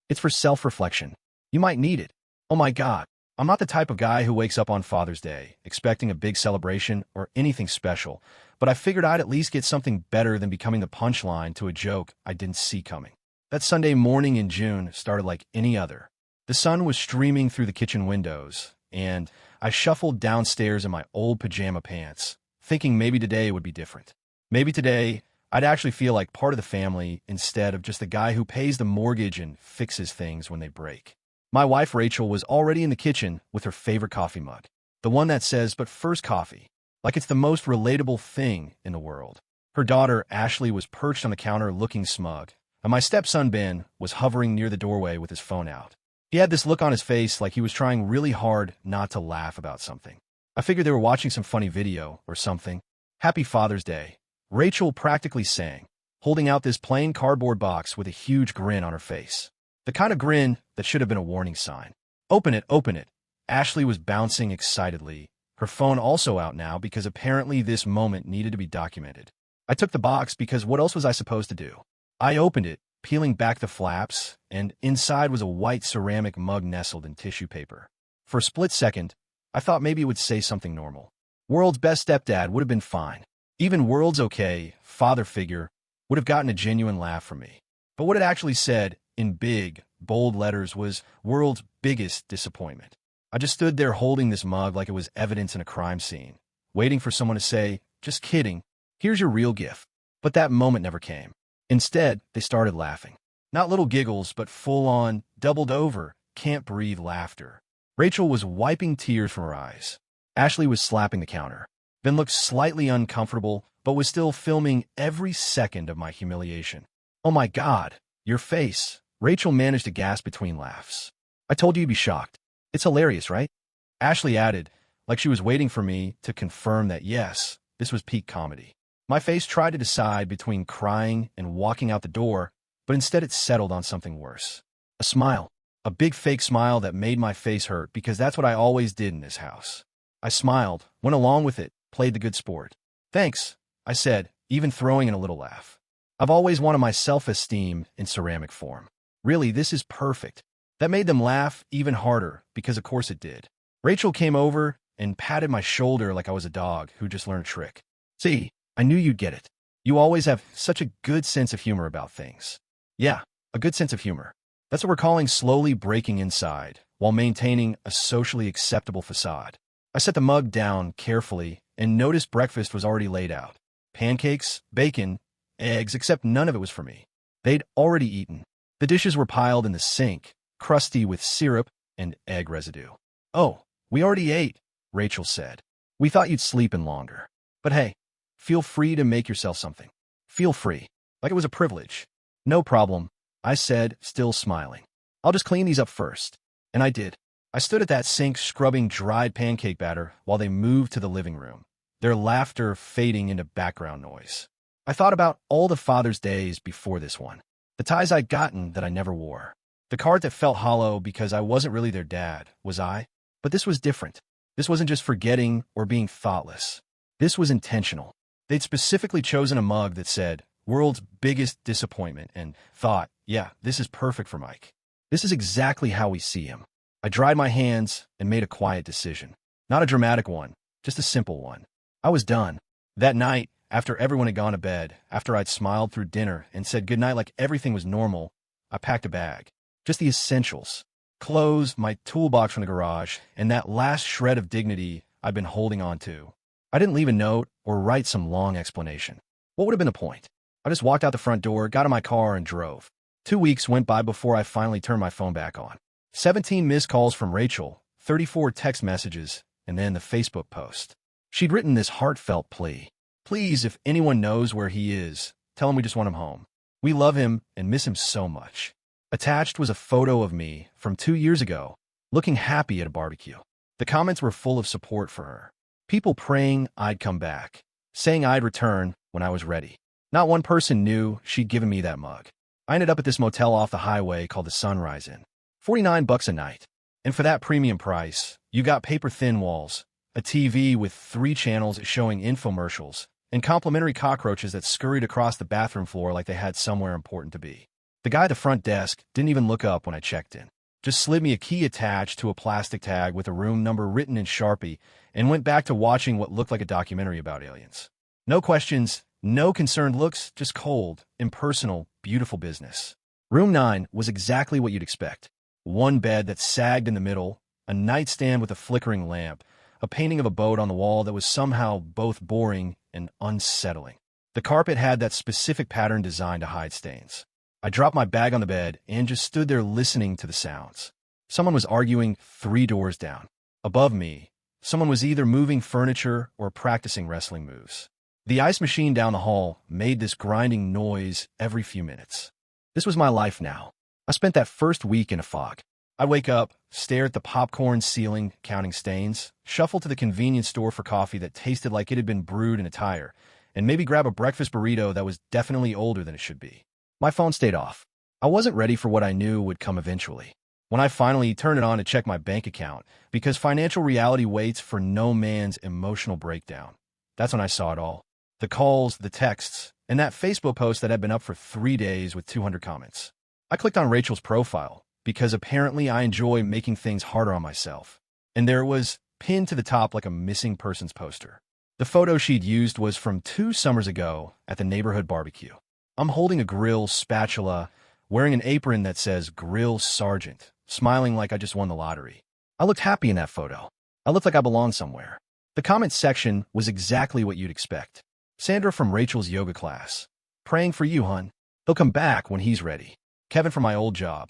It's for self-reflection. You might need it. Oh my God. I'm not the type of guy who wakes up on Father's Day expecting a big celebration or anything special, but I figured I'd at least get something better than becoming the punchline to a joke I didn't see coming. That Sunday morning in June started like any other. The sun was streaming through the kitchen windows, and I shuffled downstairs in my old pajama pants, thinking maybe today would be different. Maybe today I'd actually feel like part of the family instead of just the guy who pays the mortgage and fixes things when they break. My wife Rachel was already in the kitchen with her favorite coffee mug, the one that says, "But first coffee," like it's the most relatable thing in the world. Her daughter Ashley was perched on the counter looking smug, and my stepson Ben was hovering near the doorway with his phone out. He had this look on his face like he was trying really hard not to laugh about something. I figured they were watching some funny video or something. "Happy Father's Day," Rachel practically sang, holding out this plain cardboard box with a huge grin on her face. The kind of grin that should have been a warning sign. "Open it, open it." Ashley was bouncing excitedly, her phone also out now because apparently this moment needed to be documented. I took the box because what else was I supposed to do? I opened it, peeling back the flaps, and inside was a white ceramic mug nestled in tissue paper. For a split second, I thought maybe it would say something normal. "World's best stepdad" would have been fine. Even "world's okay, father figure" would have gotten a genuine laugh from me. But what it actually said, in big, bold letters, was "world's biggest disappointment." I just stood there holding this mug like it was evidence in a crime scene, waiting for someone to say, "Just kidding, here's your real gift." But that moment never came. Instead, they started laughing. Not little giggles, but full-on, doubled over, can't breathe laughter. Rachel was wiping tears from her eyes. Ashley was slapping the counter. Ben looked slightly uncomfortable, but was still filming every second of my humiliation. "Oh my God, your face." Rachel managed to gasp between laughs. "I told you you'd be shocked. It's hilarious, right?" Ashley added, like she was waiting for me to confirm that yes, this was peak comedy. My face tried to decide between crying and walking out the door, but instead it settled on something worse. A smile. A big fake smile that made my face hurt because that's what I always did in this house. I smiled, went along with it, played the good sport. "Thanks," I said, even throwing in a little laugh. I've always wanted my self-esteem in ceramic form. Really, this is perfect. That made them laugh even harder, because of course it did. Rachel came over and patted my shoulder like I was a dog who just learned a trick. "See, I knew you'd get it. You always have such a good sense of humor about things." Yeah, a good sense of humor. That's what we're calling slowly breaking inside, while maintaining a socially acceptable facade. I set the mug down carefully and noticed breakfast was already laid out. Pancakes, bacon, eggs, except none of it was for me. They'd already eaten. The dishes were piled in the sink, crusty with syrup and egg residue. "Oh, we already ate," Rachel said. "We thought you'd sleep in longer. But hey, feel free to make yourself something. Feel free." Like it was a privilege. "No problem," I said, still smiling. "I'll just clean these up first." And I did. I stood at that sink scrubbing dried pancake batter while they moved to the living room, their laughter fading into background noise. I thought about all the Father's Days before this one. The ties I'd gotten that I never wore. The card that felt hollow because I wasn't really their dad, was I? But this was different. This wasn't just forgetting or being thoughtless. This was intentional. They'd specifically chosen a mug that said, "World's biggest disappointment," and thought, yeah, this is perfect for Mike. This is exactly how we see him. I dried my hands and made a quiet decision. Not a dramatic one, just a simple one. I was done. That night, after everyone had gone to bed, after I'd smiled through dinner and said goodnight like everything was normal, I packed a bag. Just the essentials. Clothes, my toolbox from the garage, and that last shred of dignity I'd been holding on to. I didn't leave a note or write some long explanation. What would have been the point? I just walked out the front door, got in my car, and drove. 2 weeks went by before I finally turned my phone back on. 17 missed calls from Rachel, 34 text messages, and then the Facebook post. She'd written this heartfelt plea. "Please, if anyone knows where he is, tell him we just want him home. We love him and miss him so much." Attached was a photo of me from 2 years ago, looking happy at a barbecue. The comments were full of support for her. People praying I'd come back, saying I'd return when I was ready. Not one person knew she'd given me that mug. I ended up at this motel off the highway called the Sunrise Inn. $49 a night. And for that premium price, you got paper-thin walls, a TV with 3 channels showing infomercials, and complimentary cockroaches that scurried across the bathroom floor like they had somewhere important to be. The guy at the front desk didn't even look up when I checked in. Just slid me a key attached to a plastic tag with a room number written in Sharpie and went back to watching what looked like a documentary about aliens. No questions, no concerned looks, just cold, impersonal, beautiful business. Room 9 was exactly what you'd expect. One bed that sagged in the middle, a nightstand with a flickering lamp, a painting of a boat on the wall that was somehow both boring and unsettling. The carpet had that specific pattern designed to hide stains. I dropped my bag on the bed and just stood there listening to the sounds. Someone was arguing 3 doors down. Above me, someone was either moving furniture or practicing wrestling moves. The ice machine down the hall made this grinding noise every few minutes. This was my life now. I spent that first week in a fog. I'd wake up, stare at the popcorn ceiling, counting stains, shuffle to the convenience store for coffee that tasted like it had been brewed in a tire, and maybe grab a breakfast burrito that was definitely older than it should be. My phone stayed off. I wasn't ready for what I knew would come eventually. When I finally turned it on to check my bank account, because financial reality waits for no man's emotional breakdown, that's when I saw it all. The calls, the texts, and that Facebook post that had been up for 3 days with 200 comments. I clicked on Rachel's profile, because apparently I enjoy making things harder on myself. And there it was, pinned to the top like a missing persons poster. The photo she'd used was from 2 summers ago at the neighborhood barbecue. I'm holding a grill spatula, wearing an apron that says Grill Sergeant, smiling like I just won the lottery. I looked happy in that photo. I looked like I belonged somewhere. The comments section was exactly what you'd expect. Sandra from Rachel's yoga class. Praying for you, hun. He'll come back when he's ready. Kevin from my old job.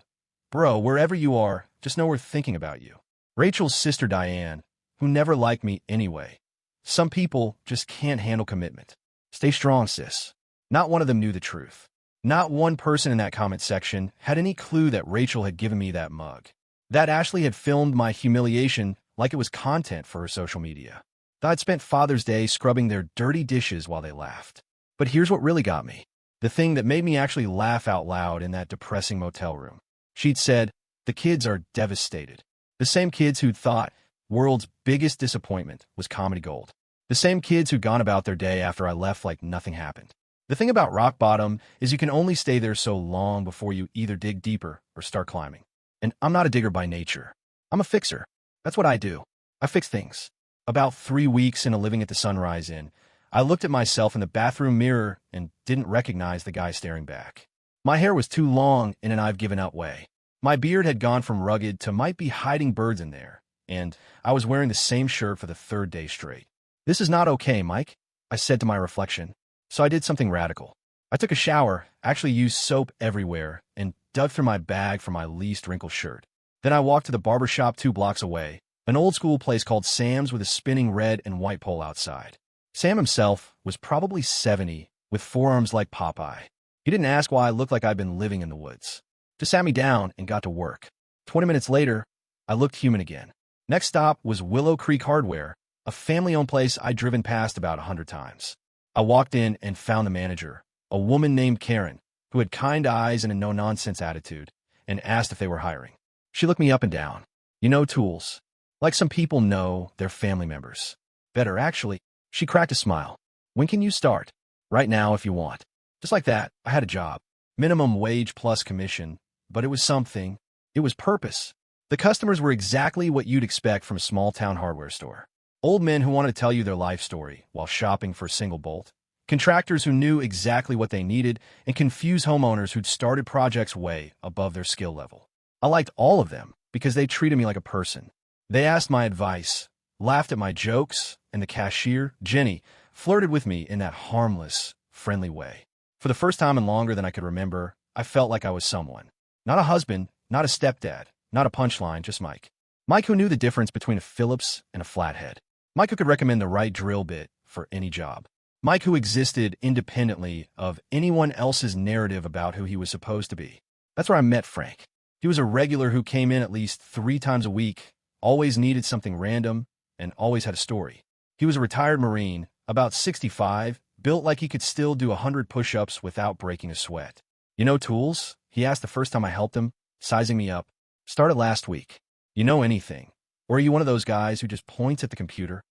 Bro, wherever you are, just know we're thinking about you. Rachel's sister Diane, who never liked me anyway. Some people just can't handle commitment. Stay strong, sis. Not one of them knew the truth. Not one person in that comment section had any clue that Rachel had given me that mug. That Ashley had filmed my humiliation like it was content for her social media. That I'd spent Father's Day scrubbing their dirty dishes while they laughed. But here's what really got me. The thing that made me actually laugh out loud in that depressing motel room. She'd said, the kids are devastated. The same kids who'd thought world's biggest disappointment was comedy gold. The same kids who'd gone about their day after I left like nothing happened. The thing about rock bottom is you can only stay there so long before you either dig deeper or start climbing. And I'm not a digger by nature. I'm a fixer. That's what I do. I fix things. About 3 weeks into living at the Sunrise Inn, I looked at myself in the bathroom mirror and didn't recognize the guy staring back. My hair was too long in an I've given up way. My beard had gone from rugged to might be hiding birds in there, and I was wearing the same shirt for the 3rd day straight. This is not okay, Mike, I said to my reflection. So I did something radical. I took a shower, actually used soap everywhere, and dug through my bag for my least wrinkled shirt. Then I walked to the barber shop 2 blocks away, an old-school place called Sam's with a spinning red and white pole outside. Sam himself was probably 70, with forearms like Popeye. He didn't ask why I looked like I'd been living in the woods. Just sat me down and got to work. 20 minutes later, I looked human again. Next stop was Willow Creek Hardware, a family-owned place I'd driven past about 100 times. I walked in and found the manager, a woman named Karen, who had kind eyes and a no-nonsense attitude, and asked if they were hiring. She looked me up and down. You know tools. Like some people know their family members. Better, actually. She cracked a smile. When can you start? Right now, if you want. Just like that, I had a job. Minimum wage plus commission, but it was something. It was purpose. The customers were exactly what you'd expect from a small-town hardware store. Old men who wanted to tell you their life story while shopping for a single bolt. Contractors who knew exactly what they needed, and confused homeowners who'd started projects way above their skill level. I liked all of them because they treated me like a person. They asked my advice, laughed at my jokes, and the cashier, Jenny, flirted with me in that harmless, friendly way. For the first time in longer than I could remember, I felt like I was someone. Not a husband, not a stepdad, not a punchline, just Mike. Mike who knew the difference between a Phillips and a flathead. Mike who could recommend the right drill bit for any job. Mike who existed independently of anyone else's narrative about who he was supposed to be. That's where I met Frank. He was a regular who came in at least 3 times a week, always needed something random, and always had a story. He was a retired Marine, about 65, built like he could still do 100 push-ups without breaking a sweat. You know tools? He asked the first time I helped him, sizing me up. Started last week. You know anything? Or are you one of those guys who just points at the computer?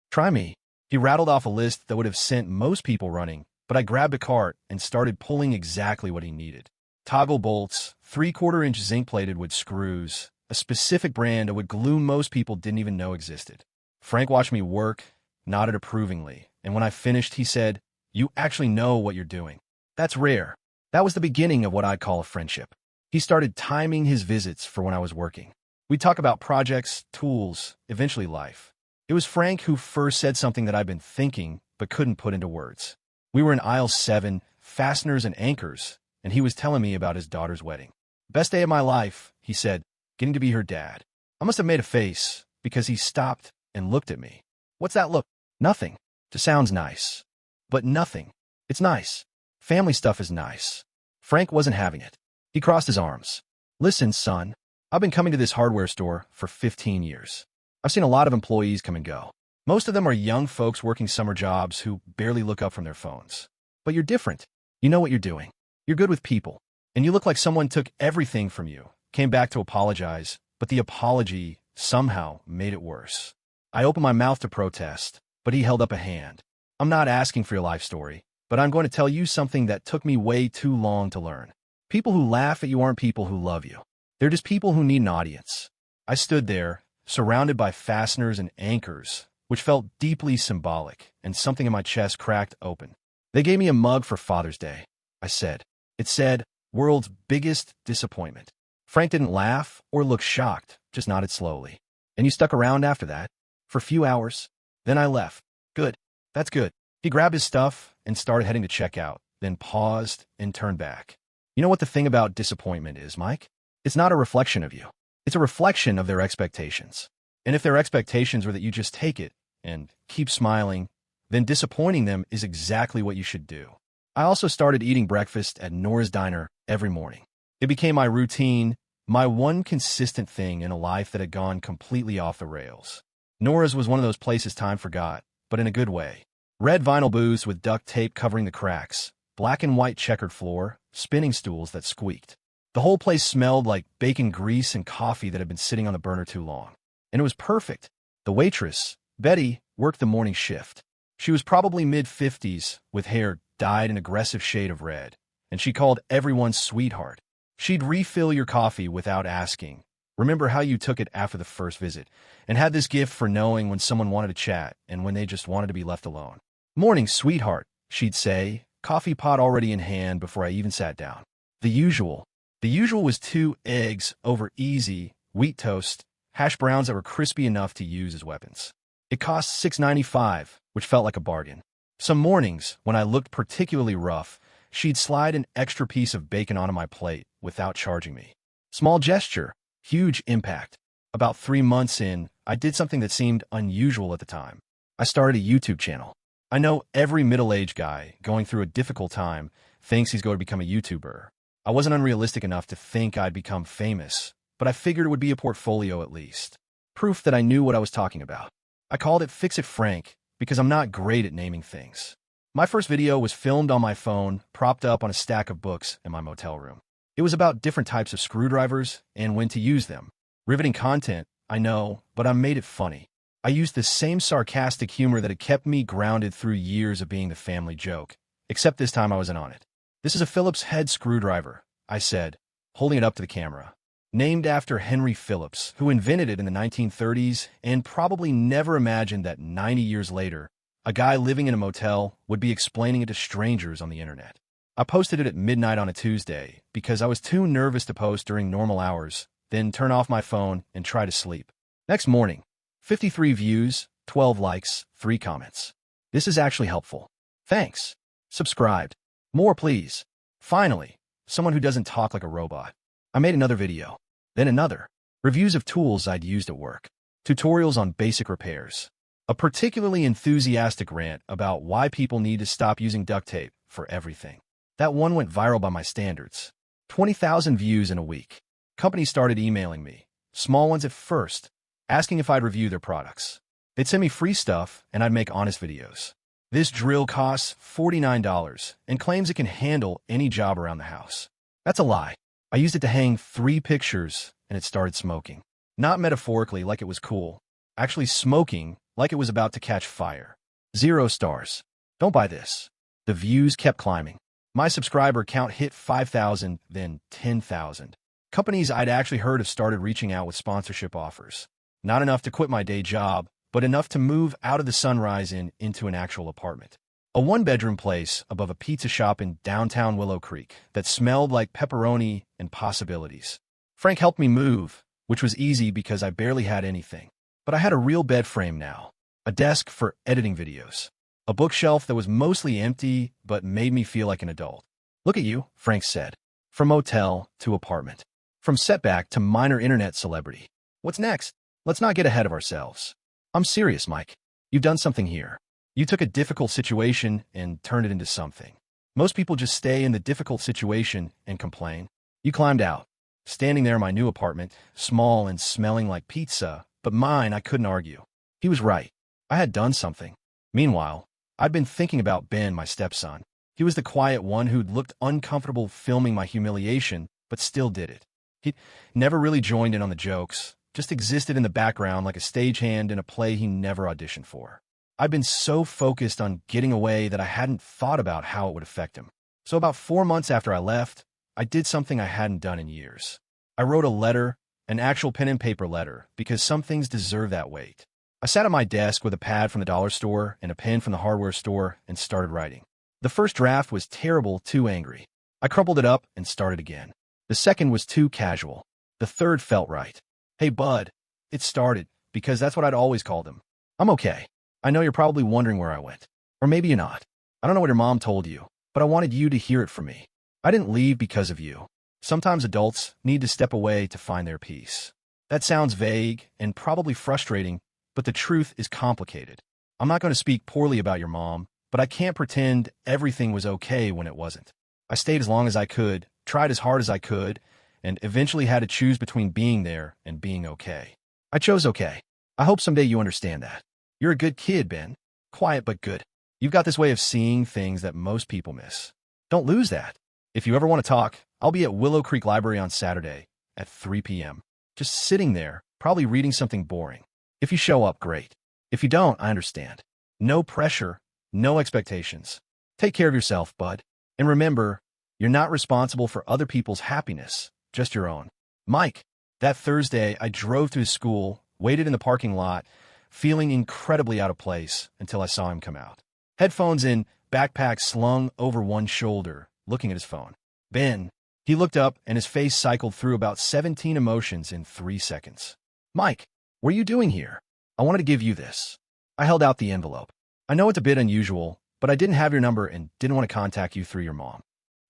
Try me. He rattled off a list that would have sent most people running, but I grabbed a cart and started pulling exactly what he needed. Toggle bolts, 3/4-inch zinc-plated with screws, a specific brand would glue most people didn't even know existed. Frank watched me work, nodded approvingly, and when I finished, he said, "You actually know what you're doing. That's rare." That was the beginning of what I'd call a friendship. He started timing his visits for when I was working. We'd talk about projects, tools, eventually life. It was Frank who first said something that I'd been thinking but couldn't put into words. We were in aisle 7, fasteners and anchors, and he was telling me about his daughter's wedding. "Best day of my life," he said, "getting to be her dad." I must have made a face because he stopped and looked at me. "What's that look?" "Nothing. Just sounds nice." "But nothing. It's nice. Family stuff is nice." Frank wasn't having it. He crossed his arms. "Listen, son, I've been coming to this hardware store for 15 years. I've seen a lot of employees come and go. Most of them are young folks working summer jobs who barely look up from their phones. But you're different. You know what you're doing. You're good with people. And you look like someone took everything from you, came back to apologize, but the apology somehow made it worse." I opened my mouth to protest, but he held up a hand. "I'm not asking for your life story, but I'm going to tell you something that took me way too long to learn. People who laugh at you aren't people who love you. They're just people who need an audience." I stood there, surrounded by fasteners and anchors, which felt deeply symbolic, and something in my chest cracked open. "They gave me a mug for Father's Day," I said. It said, "World's biggest disappointment." Frank didn't laugh or look shocked, just nodded slowly. "And you stuck around after that?" "For a few hours. Then I left." "Good. That's good." He grabbed his stuff and started heading to check out, then paused and turned back. "You know what the thing about disappointment is, Mike? It's not a reflection of you. It's a reflection of their expectations. And if their expectations were that you just take it and keep smiling, then disappointing them is exactly what you should do." I also started eating breakfast at Nora's Diner every morning. It became my routine, my one consistent thing in a life that had gone completely off the rails. Nora's was one of those places time forgot, but in a good way. Red vinyl booths with duct tape covering the cracks, black and white checkered floor, spinning stools that squeaked. The whole place smelled like bacon grease and coffee that had been sitting on the burner too long. And it was perfect. The waitress, Betty, worked the morning shift. She was probably mid-50s, with hair dyed an aggressive shade of red, and she called everyone sweetheart. She'd refill your coffee without asking. Remember how you took it after the first visit, and had this gift for knowing when someone wanted to chat and when they just wanted to be left alone. "Morning, sweetheart," she'd say, coffee pot already in hand before I even sat down. The usual. The usual was 2 eggs over easy, wheat toast, hash browns that were crispy enough to use as weapons. It cost $6.95, which felt like a bargain. Some mornings, when I looked particularly rough, she'd slide an extra piece of bacon onto my plate without charging me. Small gesture, huge impact. About 3 months in, I did something that seemed unusual at the time. I started a YouTube channel. I know every middle-aged guy going through a difficult time thinks he's going to become a YouTuber. I wasn't unrealistic enough to think I'd become famous, but I figured it would be a portfolio at least. Proof that I knew what I was talking about. I called it Fix It Frank because I'm not great at naming things. My first video was filmed on my phone, propped up on a stack of books in my motel room. It was about different types of screwdrivers and when to use them. Riveting content, I know, but I made it funny. I used the same sarcastic humor that had kept me grounded through years of being the family joke, except this time I wasn't on it. "This is a Phillips head screwdriver," I said, holding it up to the camera. "Named after Henry Phillips, who invented it in the 1930s and probably never imagined that 90 years later, a guy living in a motel would be explaining it to strangers on the internet." I posted it at midnight on a Tuesday because I was too nervous to post during normal hours, then turn off my phone and try to sleep. Next morning, 53 views, 12 likes, 3 comments. "This is actually helpful. Thanks. Subscribed. More, please." Finally, someone who doesn't talk like a robot. I made another video, then another. Reviews of tools I'd used at work. Tutorials on basic repairs. A particularly enthusiastic rant about why people need to stop using duct tape for everything. That one went viral by my standards. 20,000 views in a week. Companies started emailing me, small ones at first, asking if I'd review their products. They'd send me free stuff, and I'd make honest videos. This drill costs $49 and claims it can handle any job around the house. That's a lie. I used it to hang 3 pictures, and it started smoking. Not metaphorically like it was cool, actually smoking like it was about to catch fire. 0 stars. Don't buy this. The views kept climbing. My subscriber count hit 5,000, then 10,000. Companies I'd actually heard of started reaching out with sponsorship offers. Not enough to quit my day job, but enough to move out of the Sunrise Inn into an actual apartment. A one-bedroom place above a pizza shop in downtown Willow Creek that smelled like pepperoni and possibilities. Frank helped me move, which was easy because I barely had anything. But I had a real bed frame now, a desk for editing videos, a bookshelf that was mostly empty but made me feel like an adult. Look at you, Frank said. From motel to apartment. From setback to minor internet celebrity. What's next? Let's not get ahead of ourselves. I'm serious, Mike. You've done something here. You took a difficult situation and turned it into something. Most people just stay in the difficult situation and complain. You climbed out. Standing there in my new apartment, small and smelling like pizza, but mine, I couldn't argue. He was right. I had done something. Meanwhile, I'd been thinking about Ben, my stepson. He was the quiet one who'd looked uncomfortable filming my humiliation, but still did it. He'd never really joined in on the jokes, just existed in the background like a stagehand in a play he never auditioned for. I'd been so focused on getting away that I hadn't thought about how it would affect him. So about 4 months after I left, I did something I hadn't done in years. I wrote a letter, an actual pen and paper letter, because some things deserve that weight. I sat at my desk with a pad from the dollar store and a pen from the hardware store and started writing. The first draft was terrible, too angry. I crumpled it up and started again. The second was too casual. The third felt right. Hey, bud. It started, because that's what I'd always called him. I'm okay. I know you're probably wondering where I went. Or maybe you're not. I don't know what your mom told you, but I wanted you to hear it from me. I didn't leave because of you. Sometimes adults need to step away to find their peace. That sounds vague and probably frustrating, but the truth is complicated. I'm not going to speak poorly about your mom, but I can't pretend everything was okay when it wasn't. I stayed as long as I could, tried as hard as I could, and eventually had to choose between being there and being okay. I chose okay. I hope someday you understand that. You're a good kid, Ben. Quiet but good. You've got this way of seeing things that most people miss. Don't lose that. If you ever want to talk, I'll be at Willow Creek Library on Saturday at 3 p.m. Just sitting there, probably reading something boring. If you show up, great. If you don't, I understand. No pressure, no expectations. Take care of yourself, bud. And remember, you're not responsible for other people's happiness, just your own. Mike. That Thursday, I drove to his school, waited in the parking lot, feeling incredibly out of place until I saw him come out. Headphones in, backpack slung over one shoulder, looking at his phone. Ben. He looked up and his face cycled through about 17 emotions in 3 seconds. Mike, what are you doing here? I wanted to give you this. I held out the envelope. I know it's a bit unusual, but I didn't have your number and didn't want to contact you through your mom.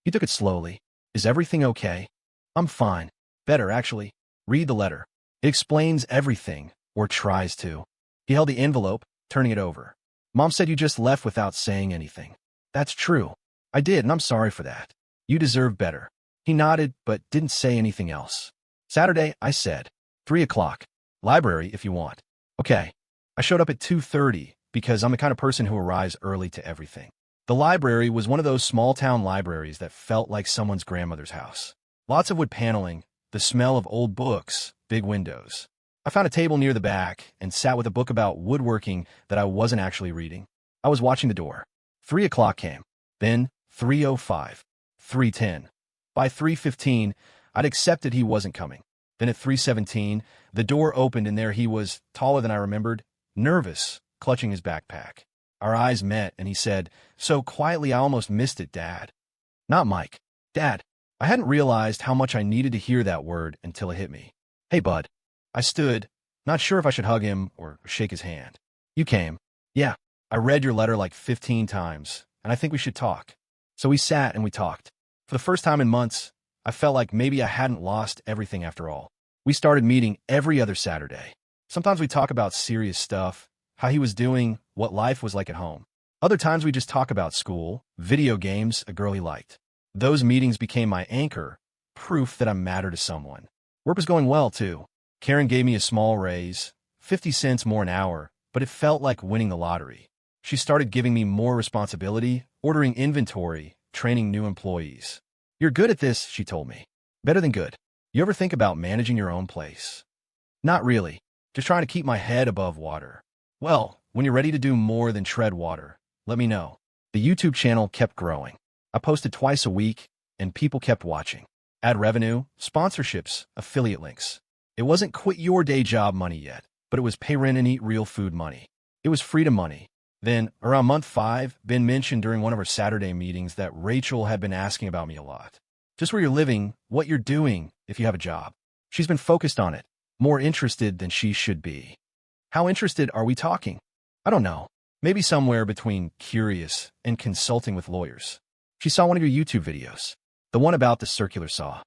He took it slowly. Is everything okay? I'm fine. Better, actually. Read the letter. It explains everything, or tries to. He held the envelope, turning it over. Mom said you just left without saying anything. That's true. I did, and I'm sorry for that. You deserve better. He nodded, but didn't say anything else. Saturday, I said. 3 o'clock. Library, if you want. Okay. I showed up at 2:30 because I'm the kind of person who arrives early to everything. The library was one of those small-town libraries that felt like someone's grandmother's house. Lots of wood paneling, the smell of old books, big windows. I found a table near the back and sat with a book about woodworking that I wasn't actually reading. I was watching the door. 3 o'clock came. Then 3:05. 3:10. By 3:15, I'd accepted he wasn't coming. Then at 3:17, the door opened and there he was, taller than I remembered, nervous, clutching his backpack. Our eyes met and he said, so quietly I almost missed it, Dad. Not Mike. Dad. I hadn't realized how much I needed to hear that word until it hit me. Hey, bud. I stood, not sure if I should hug him or shake his hand. You came. Yeah. I read your letter like 15 times, and I think we should talk. So we sat and we talked. For the first time in months, I felt like maybe I hadn't lost everything after all. We started meeting every other Saturday. Sometimes we talk about serious stuff, how he was doing, what life was like at home. Other times we just talk about school, video games, a girl he liked. Those meetings became my anchor, proof that I matter to someone. Work was going well, too. Karen gave me a small raise, 50 cents more an hour, but it felt like winning the lottery. She started giving me more responsibility, ordering inventory, training new employees. You're good at this, she told me. Better than good. You ever think about managing your own place? Not really. Just trying to keep my head above water. Well, when you're ready to do more than tread water, let me know. The YouTube channel kept growing. I posted twice a week, and people kept watching. Ad revenue, sponsorships, affiliate links. It wasn't quit your day job money yet, but it was pay rent and eat real food money. It was freedom money. Then, around month 5, Ben mentioned during one of our Saturday meetings that Rachel had been asking about me a lot. Just where you're living, what you're doing, if you have a job. She's been focused on it, more interested than she should be. How interested are we talking? I don't know. Maybe somewhere between curious and consulting with lawyers. She saw one of your YouTube videos. The one about the circular saw.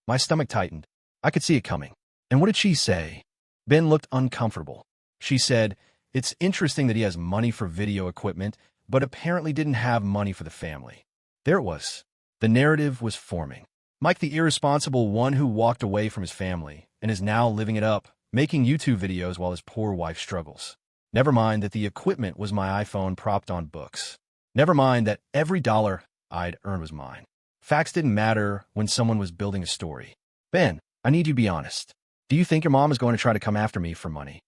My stomach tightened. I could see it coming. And what did she say? Ben looked uncomfortable. She said, "It's interesting that he has money for video equipment, but apparently didn't have money for the family." There it was. The narrative was forming. Mike, the irresponsible one who walked away from his family and is now living it up, making YouTube videos while his poor wife struggles. Never mind that the equipment was my iPhone propped on books. Never mind that every dollar I'd earned was mine. Facts didn't matter when someone was building a story. Ben, I need you to be honest. Do you think your mom is going to try to come after me for money?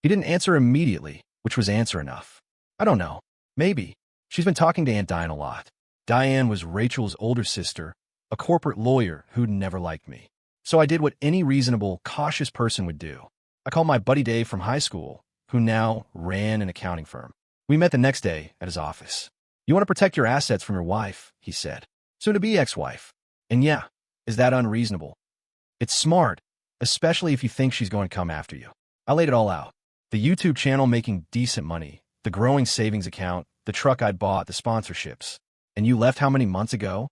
He didn't answer immediately, which was answer enough. I don't know. Maybe. She's been talking to Aunt Diane a lot. Diane was Rachel's older sister, a corporate lawyer who'd never liked me. So I did what any reasonable, cautious person would do. I called my buddy Dave from high school, who now ran an accounting firm. We met the next day at his office. "You want to protect your assets from your wife," he said. Soon-to-be ex-wife. And yeah, is that unreasonable? It's smart, especially if you think she's going to come after you. I laid it all out. The YouTube channel making decent money, the growing savings account, the truck I'd bought, the sponsorships. And you left how many months ago?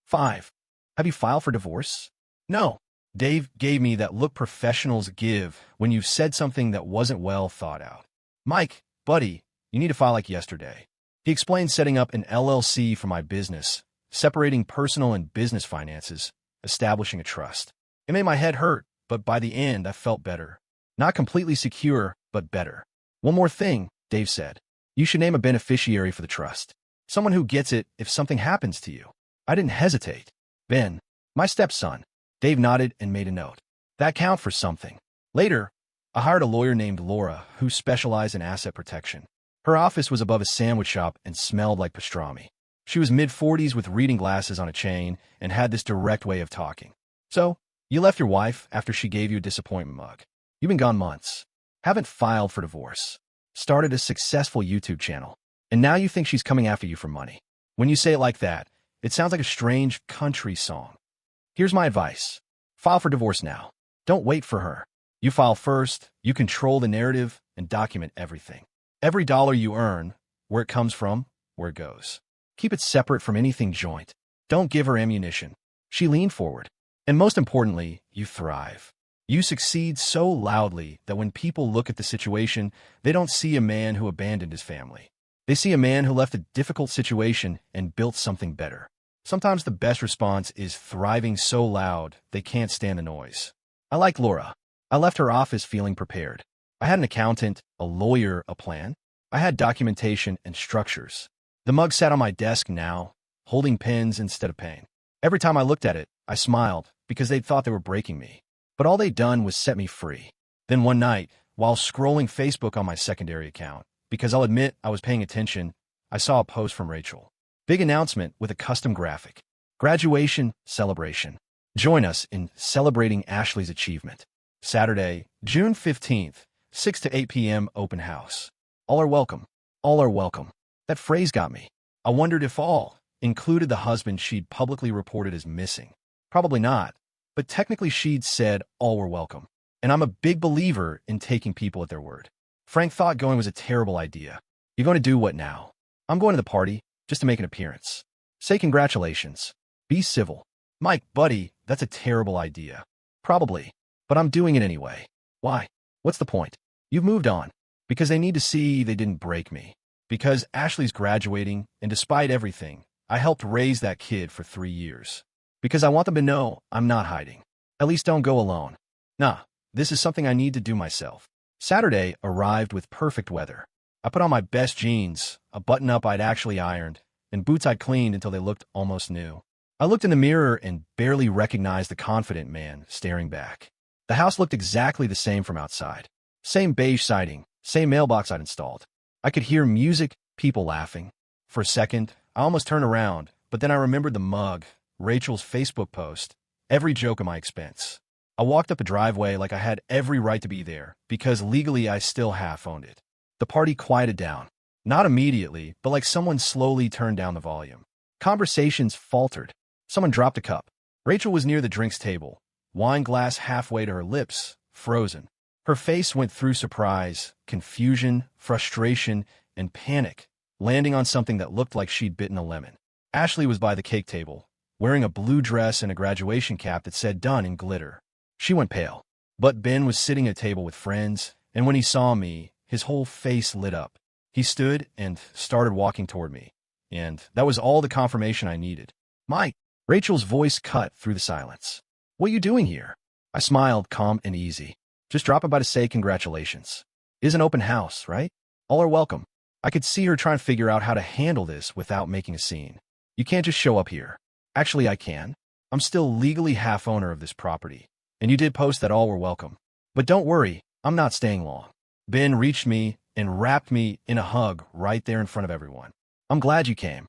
5. Have you filed for divorce? No. Dave gave me that look professionals give when you've said something that wasn't well thought out. "Mike, buddy, you need to file like yesterday." He explained setting up an LLC for my business, separating personal and business finances, establishing a trust. It made my head hurt, but by the end, I felt better. Not completely secure, but better. "One more thing," Dave said. "You should name a beneficiary for the trust. Someone who gets it if something happens to you." I didn't hesitate. "Ben, my stepson." Dave nodded and made a note. That count for something. Later, I hired a lawyer named Laura who specialized in asset protection. Her office was above a sandwich shop and smelled like pastrami. She was mid-40s with reading glasses on a chain and had this direct way of talking. "So, you left your wife after she gave you a disappointment mug. You've been gone months. Haven't filed for divorce. Started a successful YouTube channel. And now you think she's coming after you for money. When you say it like that, it sounds like a strange country song. Here's my advice. File for divorce now. Don't wait for her. You file first, you control the narrative, and document everything. Every dollar you earn, where it comes from, where it goes. Keep it separate from anything joint. Don't give her ammunition. She leaned forward. And most importantly, you thrive. You succeed so loudly that when people look at the situation, they don't see a man who abandoned his family. They see a man who left a difficult situation and built something better. Sometimes the best response is thriving so loud they can't stand the noise. I like Laura. I left her office feeling prepared. I had an accountant, a lawyer, a plan. I had documentation and structures. The mug sat on my desk now, holding pens instead of pain. Every time I looked at it, I smiled because they'd thought they were breaking me. But all they'd done was set me free. Then one night, while scrolling Facebook on my secondary account, because I'll admit I was paying attention, I saw a post from Rachel. Big announcement with a custom graphic. Graduation celebration. Join us in celebrating Ashley's achievement. Saturday, June 15th, 6 to 8 p.m. open house. All are welcome. All are welcome. That phrase got me. I wondered if all included the husband she'd publicly reported as missing. Probably not, but technically she'd said all were welcome. And I'm a big believer in taking people at their word. Frank thought going was a terrible idea. "You're going to do what now?" "I'm going to the party, just to make an appearance." "Say congratulations. Be civil." "Mike, buddy, that's a terrible idea." "Probably, but I'm doing it anyway." "Why? What's the point?" "You've moved on." "Because they need to see they didn't break me. Because Ashley's graduating, and despite everything, I helped raise that kid for 3 years. Because I want them to know I'm not hiding. At least don't go alone. Nah, this is something I need to do myself." Saturday arrived with perfect weather. I put on my best jeans, a button-up I'd actually ironed, and boots I'd cleaned until they looked almost new. I looked in the mirror and barely recognized the confident man staring back. The house looked exactly the same from outside. Same beige siding, same mailbox I'd installed. I could hear music, people laughing. For a second, I almost turned around, but then I remembered the mug, Rachel's Facebook post, every joke at my expense. I walked up a driveway like I had every right to be there, because legally I still half owned it. The party quieted down. Not immediately, but like someone slowly turned down the volume. Conversations faltered. Someone dropped a cup. Rachel was near the drinks table, wine glass halfway to her lips, frozen. Her face went through surprise, confusion, frustration, and panic, landing on something that looked like she'd bitten a lemon. Ashley was by the cake table, wearing a blue dress and a graduation cap that said "Done" in glitter. She went pale. But Ben was sitting at a table with friends, and when he saw me, his whole face lit up. He stood and started walking toward me, and that was all the confirmation I needed. "Mike!" Rachel's voice cut through the silence. "What are you doing here?" I smiled, calm and easy. "Just dropping by to say congratulations. It's an open house, right? All are welcome." I could see her trying to figure out how to handle this without making a scene. "You can't just show up here." "Actually, I can. I'm still legally half owner of this property. And you did post that all were welcome. But don't worry, I'm not staying long." Ben reached me and wrapped me in a hug right there in front of everyone. "I'm glad you came."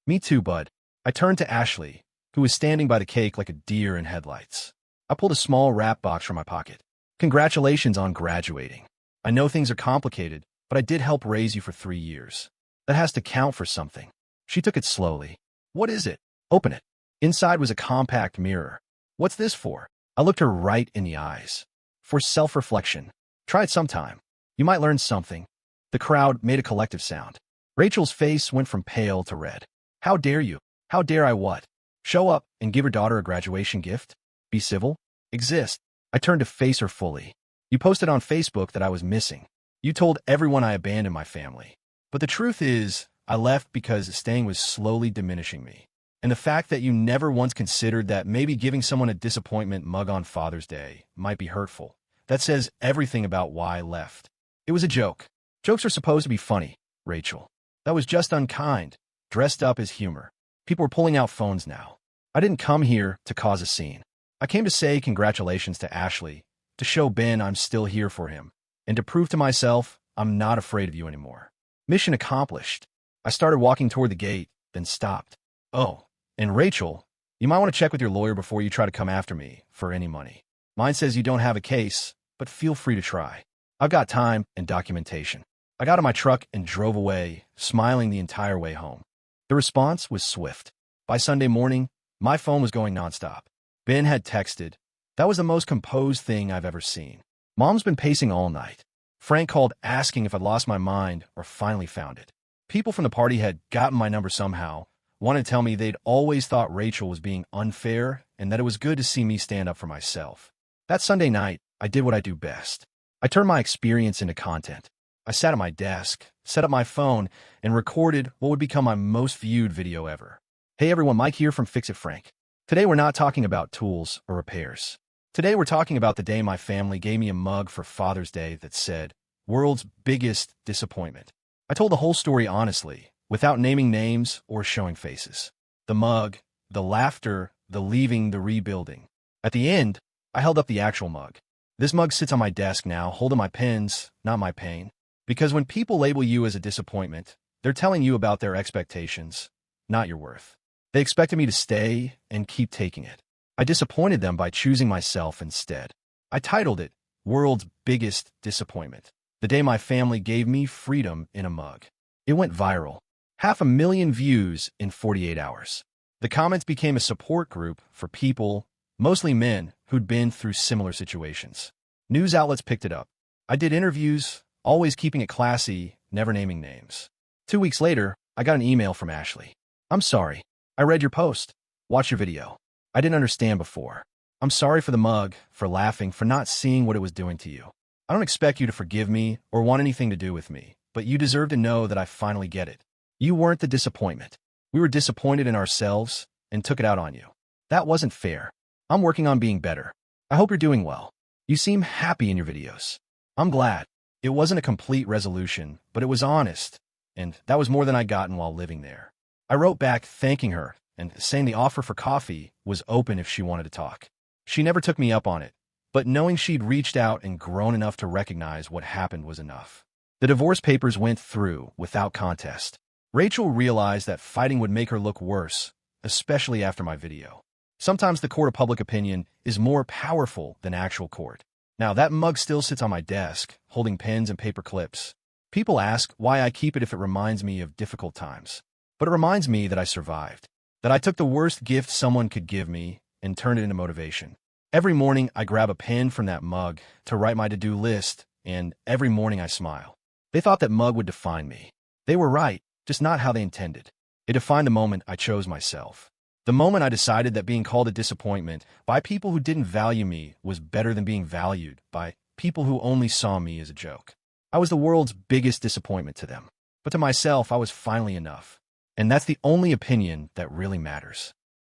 "Me too, bud." I turned to Ashley, who was standing by the cake like a deer in headlights. I pulled a small wrap box from my pocket. "Congratulations on graduating. I know things are complicated, but I did help raise you for 3 years. That has to count for something." She took it slowly. "What is it?" "Open it." Inside was a compact mirror. "What's this for?" I looked her right in the eyes. "For self-reflection. Try it sometime. You might learn something." The crowd made a collective sound. Rachel's face went from pale to red. "How dare you?" "How dare I what?" "Show up and give her daughter a graduation gift? Be civil? Exist?" I turned to face her fully. "You posted on Facebook that I was missing. You told everyone I abandoned my family. But the truth is, I left because staying was slowly diminishing me. And the fact that you never once considered that maybe giving someone a disappointment mug on Father's Day might be hurtful, that says everything about why I left. It was a joke. Jokes are supposed to be funny, Rachel. That was just unkind, dressed up as humor. People were pulling out phones now. I didn't come here to cause a scene. I came to say congratulations to Ashley, to show Ben I'm still here for him, and to prove to myself I'm not afraid of you anymore." Mission accomplished. I started walking toward the gate, then stopped. "Oh, and Rachel, you might want to check with your lawyer before you try to come after me for any money. Mine says you don't have a case, but feel free to try. I've got time and documentation." I got in my truck and drove away, smiling the entire way home. The response was swift. By Sunday morning, my phone was going nonstop. Ben had texted. That was the most composed thing I've ever seen. Mom's been pacing all night. Frank called asking if I'd lost my mind or finally found it. People from the party had gotten my number somehow, wanted to tell me they'd always thought Rachel was being unfair and that it was good to see me stand up for myself. That Sunday night, I did what I do best. I turned my experience into content. I sat at my desk, set up my phone, and recorded what would become my most viewed video ever. Hey everyone, Mike here from Fix It Frank. Today we're not talking about tools or repairs. Today we're talking about the day my family gave me a mug for Father's Day that said, "World's biggest disappointment." I told the whole story honestly, without naming names or showing faces. The mug, the laughter, the leaving, the rebuilding. At the end, I held up the actual mug. This mug sits on my desk now, holding my pens, not my pain. Because when people label you as a disappointment, they're telling you about their expectations, not your worth. They expected me to stay and keep taking it. I disappointed them by choosing myself instead. I titled it, "World's Biggest Disappointment," the day my family gave me freedom in a mug. It went viral. 500,000 views in 48 hours. The comments became a support group for people, mostly men, who'd been through similar situations. News outlets picked it up. I did interviews, always keeping it classy, never naming names. 2 weeks later, I got an email from Ashley. "I'm sorry. I read your post. Watch your video. I didn't understand before. I'm sorry for the mug, for laughing, for not seeing what it was doing to you. I don't expect you to forgive me or want anything to do with me, but you deserve to know that I finally get it. You weren't the disappointment. We were disappointed in ourselves and took it out on you. That wasn't fair. I'm working on being better. I hope you're doing well. You seem happy in your videos. I'm glad. It wasn't a complete resolution, but it was honest, and that was more than I'd gotten while living there." I wrote back thanking her and saying the offer for coffee was open if she wanted to talk. She never took me up on it, but knowing she'd reached out and grown enough to recognize what happened was enough. The divorce papers went through without contest. Rachel realized that fighting would make her look worse, especially after my video. Sometimes the court of public opinion is more powerful than actual court. Now, that mug still sits on my desk, holding pens and paper clips. People ask why I keep it if it reminds me of difficult times. But it reminds me that I survived, that I took the worst gift someone could give me and turned it into motivation. Every morning, I grab a pen from that mug to write my to-do list, and every morning I smile. They thought that mug would define me. They were right, just not how they intended. It defined the moment I chose myself. The moment I decided that being called a disappointment by people who didn't value me was better than being valued by people who only saw me as a joke. I was the world's biggest disappointment to them. But to myself, I was finally enough. And that's the only opinion that really matters.